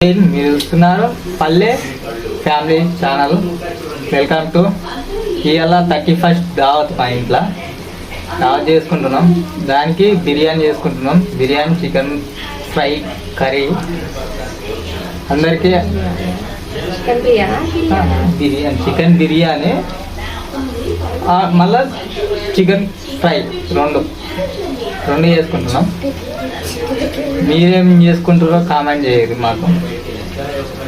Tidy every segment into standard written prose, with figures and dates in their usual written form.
మీరు చూస్తున్నారు పల్లె ఫ్యామిలీ ఛానల్. వెల్కమ్ టు ఇవాళ 31st దావత్. మా ఇంట్లో దావత్ చేసుకుంటున్నాం. దానికి బిర్యానీ చేసుకుంటున్నాం. Biryani, chicken fry, curry. అందరికీ బిర్యానీ, చికెన్ బిర్యానీ, మళ్ళా చికెన్ ఫ్రై రెండు చేసుకుంటున్నాం. మీరేం చేసుకుంటారో కామెంట్ చేయరు. మాకు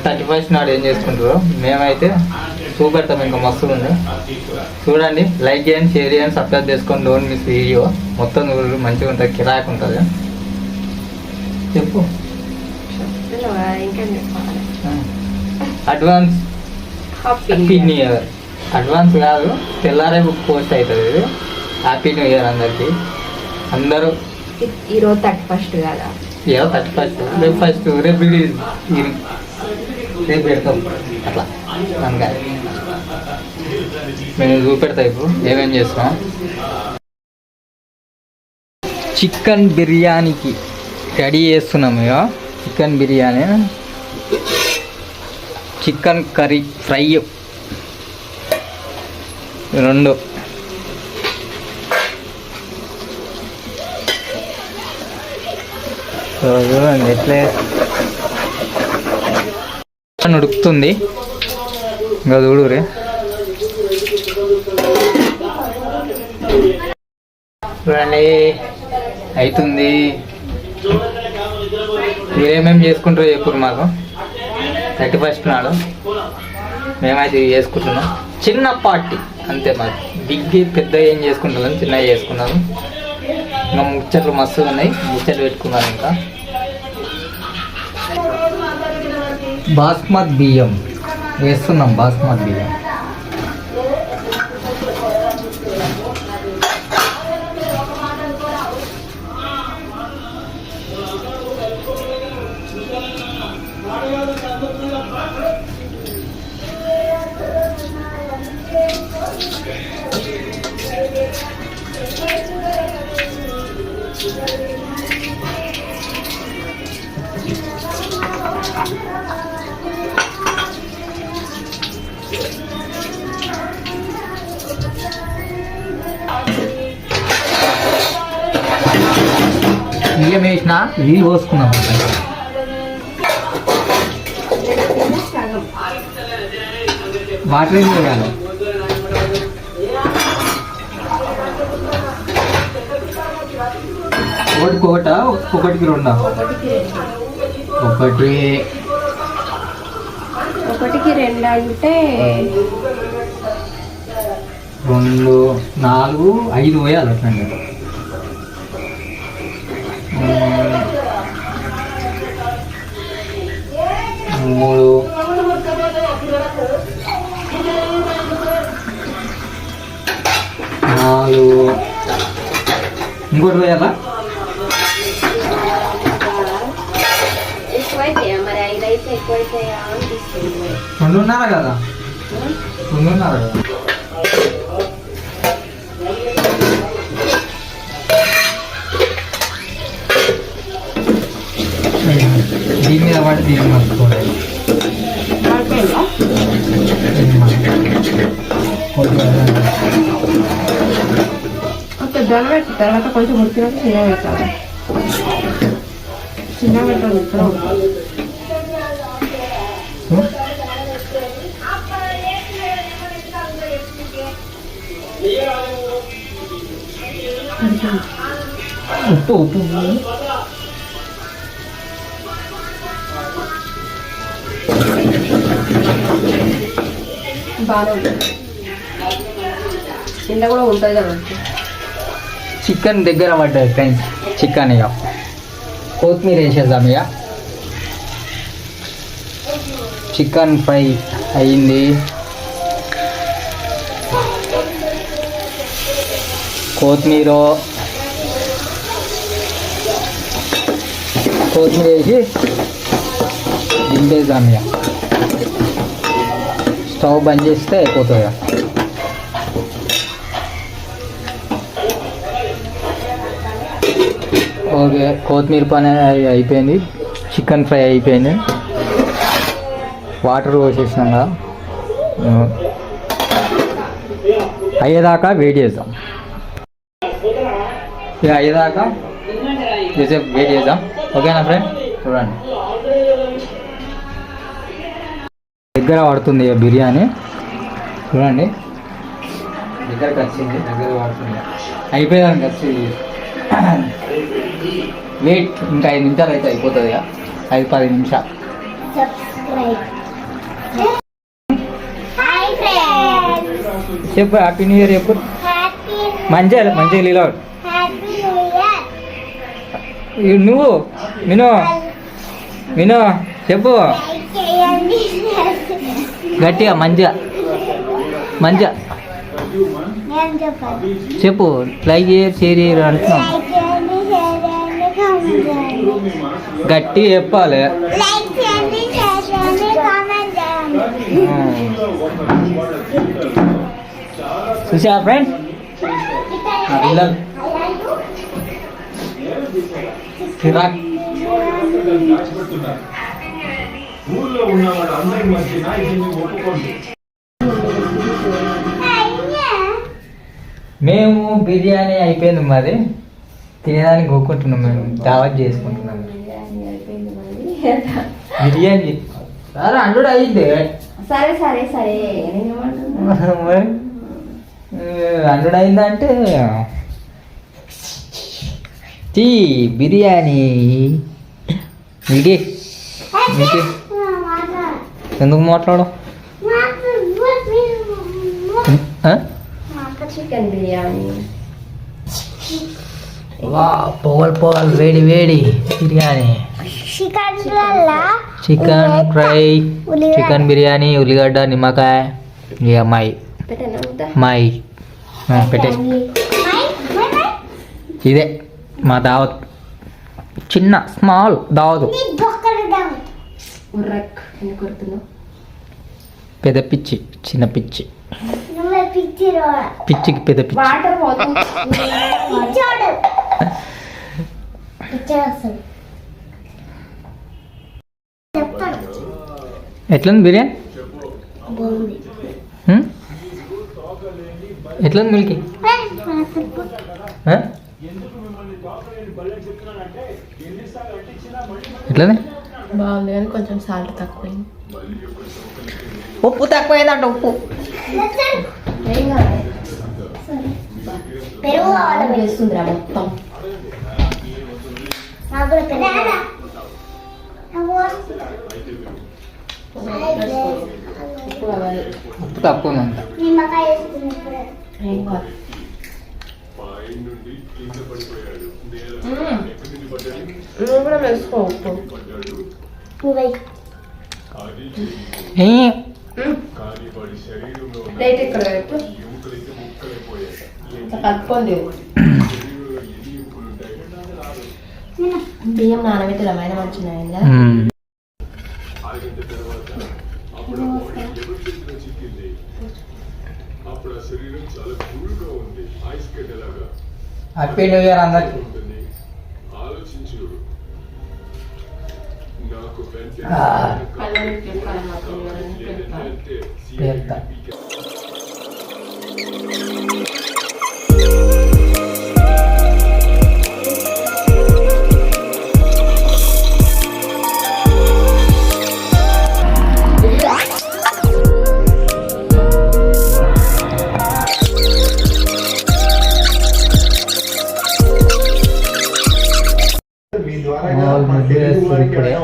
31st నాడు ఏం చేసుకుంటారో మేమైతే చూపెడతాం. ఇంకా మస్తు ఉంది చూడండి. లైక్ చేయండి, షేర్ చేయండి, సబ్స్క్రైబ్ చేసుకోండి. Don't miss video. మొత్తం మంచిగా ఉంటుంది, కిరాక్ ఉంటుంది. చెప్పు. Advance happy new year. Advance కాదు, తెల్లారే బుక్ పోస్ట్ అవుతుంది. ఇది హ్యాపీ న్యూ ఇయర్ అందరికి. అందరూ ఈరోజు 31st కదా, 31st, రేపు ఫస్ట్, రేపు పెడతాం. అట్లా మనగా మేము చూపెడతా. ఇప్పుడు ఏమేం చేస్తాం. చికెన్ బిర్యానీకి రెడీ చేస్తున్నాము. ఇక chicken biryani, chicken curry fry రెండు. చూడండి ఎట్లే ఉడుకుతుంది. ఇంకా చూడురే. చూడండి అవుతుంది. మీరేమేమి చేసుకుంటారో చెప్పురు మాకు. 31st నాడు మేమైతే చేసుకుంటున్నాం. చిన్న పార్టీ అంతే. మాకు బిగ్ పెద్ద ఏం చేసుకుంటాం, చిన్నగా చేసుకున్నాము. ఇంకా ముచ్చట్లు మస్తు ఉన్నాయి, ముచ్చట్లు పెట్టుకున్నాను. ఇంకా బాస్మతి బియ్యం వేస్తున్నాం. బాస్మతి బియ్యం బియ్యం వేసిన నీళ్ళు పోసుకున్నాం. వాటర్ ఏం చేయాలి. ఒకటికి రెండా? ఒకటికి రెండు అంటే 2, 4, 5 పోయాలి. అట్లండి 3, 4. ఇంకోటి పోయాలా? రెండున్నర కదా, 2.5 కదా. దీని మీద పడి దీన్ని మర్చిపోవాలి. పెద్దలు పెట్టి తర్వాత కొంచెం ఉడికినాక చిన్న పెట్టాలి. చిన్న పెట్టాలి. ఉప్పు బాగా ఉంటుంది. కింద కూడా ఉంటుంది కదా. చికెన్ దగ్గర పడ్డది ఫ్రెండ్స్. చికెన్ ఇక కొత్తిమీర వేసేద్దాం. ఇక చికెన్ ఫ్రై అయింది. కొత్తిమీర వేసి దింపేద్దాం. ఇక స్టవ్ బంద్ చేస్తే అయిపోతుంది. ఓకే, కొత్తిమీర పని అయిపోయింది. చికెన్ ఫ్రై అయిపోయింది. వాటర్ పోసేసినాం కదా, అయ్యేదాకా వెయిట్ చేద్దాం. ఇక అయ్యేదాకా చేసేపు వెయిట్ చేద్దాం. ఓకేనా ఫ్రెండ్? చూడండి దగ్గర పడుతుంది ఇక బిర్యానీ. చూడండి దగ్గరకు వచ్చింది, దగ్గర పడుతుంది, అయిపోయేదానికి వచ్చింది. వెయిట్ ఇంకా 5 నిమిషాలు అయితే అయిపోతుంది. ఇక 5-10 నిమిషాలు. చెప్పు హ్యాపీ న్యూ ఇయర్ చెప్పు. మంచిగా మంచిగా లీలా నువ్వు వినో చెప్పు గట్టిగా మంచిగా మంచిగా చెప్పు. లైక్ చేయరు షేర్ చేయరు అంటున్నాం, గట్టి చెప్పాలి. చూసా ఫ్రెండ్స్ పిల్లలు మేము బిర్యానీ అయిపోయింది మాది, తినేదానికి కోరుకుంటున్నాం. మేము దావత్ చేసుకుంటున్నాం. బిర్యానీ సరే అండు అయింది. సరే సరే సరే మరి అండు అయిందంటే టీ బిర్యానీ. మీకే ఎందుకు మాట్లాడు? చికెన్ బిర్యానీ. వా పొగలు వేడి వేడి biryani. Chicken fry, chicken biryani, ఉల్లిగడ్డ, నిమ్మకాయ. ఇక మై పెట్టే ఇదే మా దావత్. చిన్న స్మాల్ దావత్. పెద్ద పిచ్చి, చిన్న పిచ్చి, పిచ్చికి పెద్ద పిచ్చి. ఎట్లుంది బిర్యానీ? ఎట్లుంది మిల్కీ? ఎట్లుంది? బాగుంది కానీ కొంచెం సాల్ట్ తక్కువైంది. ఉప్పు తక్కువైందంట. ఉప్పు చేస్తుందిరా మొత్తం. ఉప్పు తక్కువ ఉందంట. నువ్వు కూడా వేసుకో ఉప్పు. ప్లేట్ ఇక్కడ కలుపుకోండి. బియ్యం నానబెట్టి రమైన మంచిగా అయిందా? హ్యాపీ న్యూ ఇయర్ అందరికి.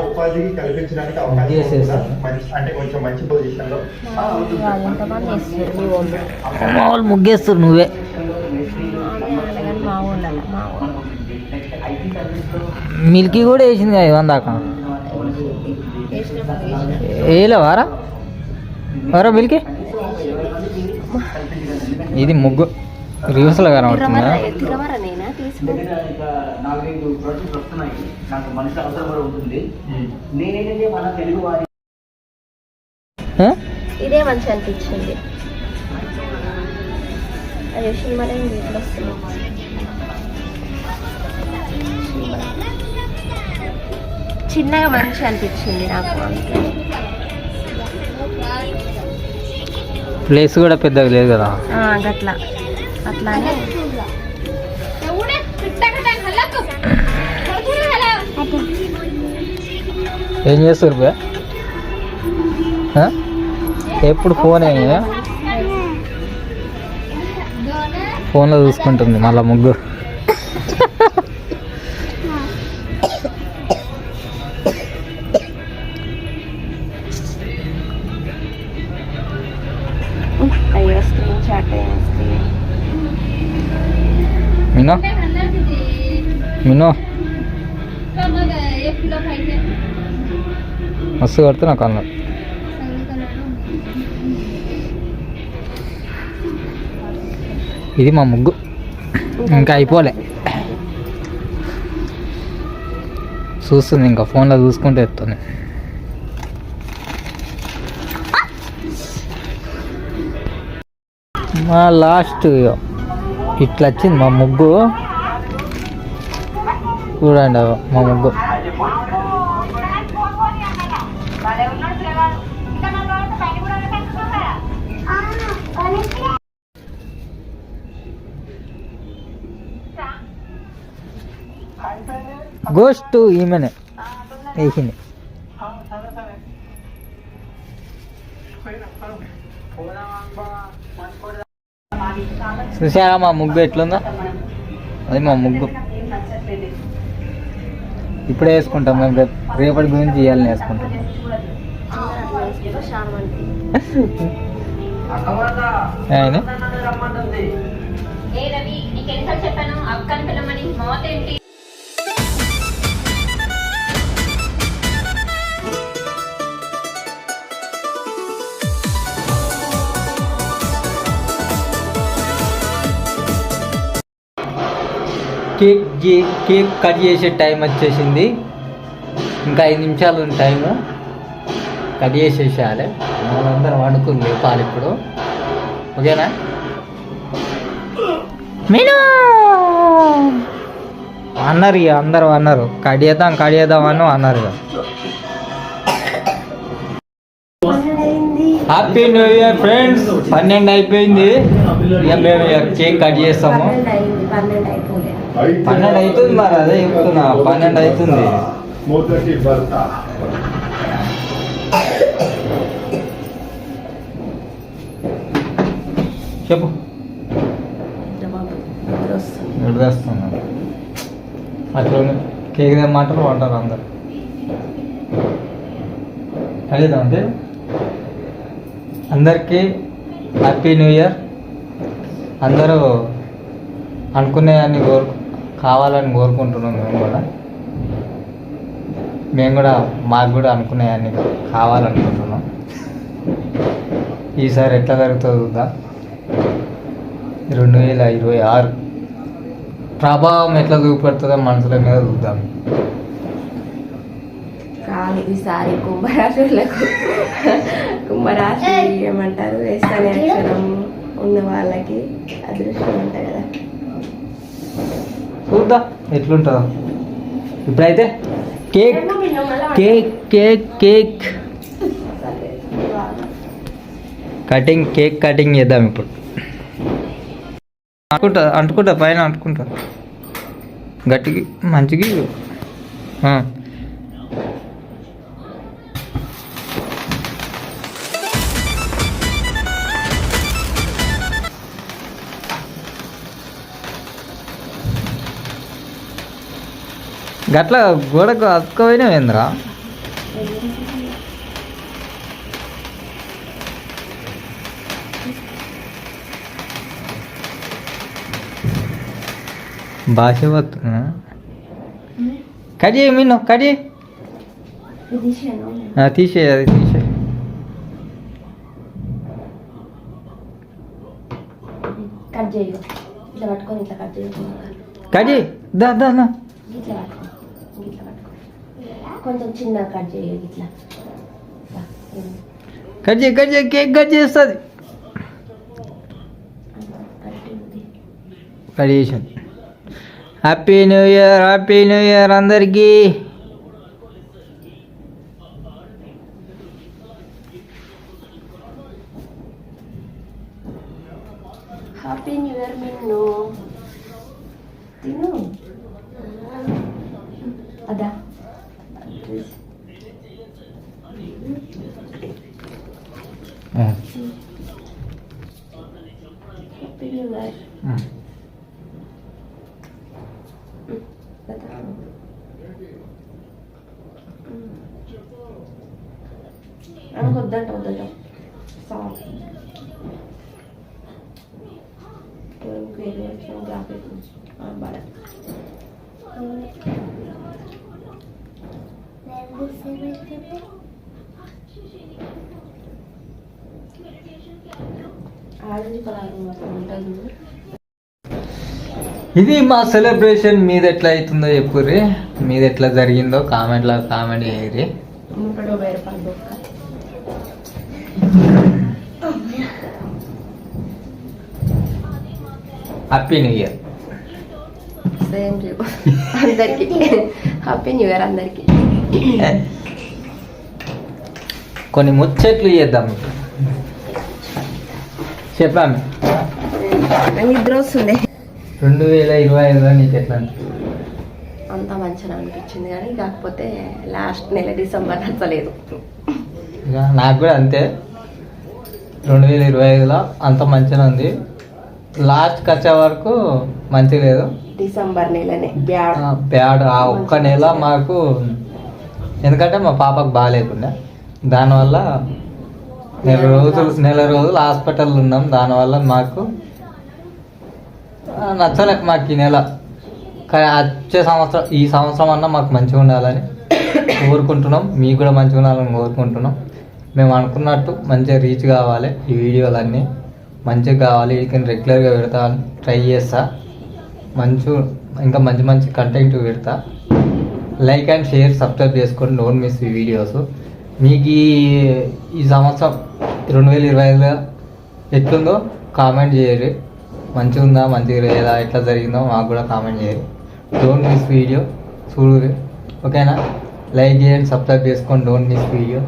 ఉపాధికి కల్పించడానికి అవకాశం అంటే కొంచెం మంచి పొజిషన్ లో మామూలు ముగ్గేస్తారు. నువ్వే మిల్కీ కూడా వేసింది కదా ఇవందాక. వేయలేవారా వారా మిల్కీ? ఇది ముగ్గు రివర్స్లో కనబడుతుంది కదా. ఇదే మంచి అనిపించింది. అదే సినిమాలో వీటిలో వస్తుంది. చిన్నగా మంచి అనిపించింది నాకు. ప్లేస్ కూడా పెద్దగా లేదు కదా. గట్లా అట్లానే ఏం చేస్తారు బే? ఎప్పుడు ఫోనే ఫోన్లో చూసుకుంటుంది మళ్ళా ముగ్గు. అయ్యో స్క్రీన్ షాట్ అయ్యింది. మినో మినో మస్తు కడితే నాకు అన్న ఇది మా ముగ్గు ఇంకా అయిపోలే. చూస్తుంది ఇంకా ఫోన్లో చూసుకుంటే ఎత్తుంది. మా లాస్ట్ ఇట్లా వచ్చింది మా ముగ్గు. చూడండి మా ముగ్గు. గోస్ట్ ఈమెనే వేసింది. చూసారా మా ముగ్గు ఎట్లుందో? అది మా ముగ్గు. ఇప్పుడే వేసుకుంటాం మేము. రేపటి గురించి ఇవ్వాలని వేసుకుంటాం. ఆయన కేక్ కట్ చేసే టైం వచ్చేసింది. ఇంకా 5 నిమిషాలు ఉంది టైము. కట్ చేసేసేయాలి. వాళ్ళందరూ వండుకుని లేపాలి ఇప్పుడు. ఓకేనా? మీను అన్నారు ఇక అందరూ అన్నారు కట్ చేద్దాం అన్నారు ఇక. Happy new year friends. 12 అయిపోయింది. ఇక మేము కేక్ కట్ చేస్తాము. 12 అవుతుంది. మరి అదే చెప్తున్నా, 12 అవుతుంది. చెప్పు. నిద్రొస్తున్నా అట్లా కేక్ తెమ్మంటారు అంటారు అందరు. అదేదా అంటే అందరికీ హ్యాపీ న్యూ ఇయర్. అందరూ అనుకునేదాన్ని కావాలని కోరుకుంటున్నాం. మేము కూడా మాకు కూడా అనుకునేదాన్ని కావాలనుకుంటున్నాం. ఈసారి ఎట్లా జరుగుతుందో చూద్దాం. 2026 ప్రభావం ఎట్లా చూపెడుతుందో మనసుల మీద చూద్దాం. కాదు ఈసారి కుంభరాశి ఏమంటారు వేస్తానే అక్షరం ఉన్న వాళ్ళకి అదృష్టం ఉంటాయి కదా. చూద్దాం ఎట్లుంటుందో. ఇప్పుడైతే cake cake cake cake cake cutting చేద్దాం. ఇప్పుడు అంటుకుంటా పైన అంటుకుంటా గట్టికి మంచికి. గట్ల గోడకు అతుకపోయినా ఏంద్రా? భాష వస్తున్నా కడి మీను కడి తీసే అది తీసే. కడి దా దా నా కొంచెం చిన్న కట్ చేయాలి. ఇట్లా కట్ చేయి కేక్ కట్ చేస్తుంది. కట్ చేసాను. హ్యాపీ న్యూ ఇయర్ అందరికీ. హ్యాపీ న్యూ ఇయర్ మిన్ను తిను అదా హ్యాపీ న్యూ ఇయర్ వద్దంట వద్దంట సారీ బాగా ఆరెంజ్ కలర్ ఉంటుంది. ఇది మా సెలబ్రేషన్ మీద ఎట్లా అవుతుందో చెప్పుర్రి, మీద ఎట్లా జరిగిందో కామెంట్ చేయరి. 120 రూపాయలు బొక్క. Happy new year. Same to అందరికి హ్యాపీ న్యూ ఇయర్ అందరికి. కొన్ని ముచ్చట్లు చేద్దాం చెప్పాము. నిద్ర వస్తుంది. 2025లో నీకు ఎట్లా అనిపిస్తుంది? అంత మంచిగా అనిపించింది కానీ కాకపోతే లాస్ట్ నెల డిసెంబర్ నచ్చలేదు. ఇక నాకు కూడా అంతే. 2025లో అంత మంచిగా ఉంది, లాస్ట్కి వచ్చే వరకు మంచిగా లేదు. డిసెంబర్ నెలనే బ్యాడ్. ఆ ఒక్క నెల మాకు ఎందుకంటే మా పాపకు బాగాలేకుండా దానివల్ల నెల రోజులు హాస్పిటల్లో ఉన్నాం. దానివల్ల మాకు నచ్చలేదు మాకు ఈ నెల. కానీ వచ్చే సంవత్సరం ఈ సంవత్సరం అన్నా మాకు మంచిగా ఉండాలని కోరుకుంటున్నాం, మీకు కూడా మంచిగా ఉండాలని కోరుకుంటున్నాం. మేము అనుకున్నట్టు మంచిగా రీచ్ కావాలి, ఈ వీడియోలన్నీ మంచిగా కావాలి. వీటిని రెగ్యులర్గా పెడతా ట్రై చేస్తా, ఇంకా మంచి మంచి కంటెంట్ పెడతా. లైక్ అండ్ షేర్ సబ్స్క్రైబ్ చేసుకోండి, డోంట్ మిస్ ఈ వీడియోస్. మీకు ఈ సంవత్సరం 2025లో ఎట్లుందో కామెంట్ చేయరు. మంచిగా ఉందా మంచిగా లేదా ఎట్లా జరిగిందో మాకు కూడా కామెంట్ చేయరు. డోంట్ మిస్ వీడియో చూడు, ఓకేనా? లైక్ చేయండి, సబ్స్క్రైబ్ చేసుకోండి, డోంట్ మిస్ వీడియో.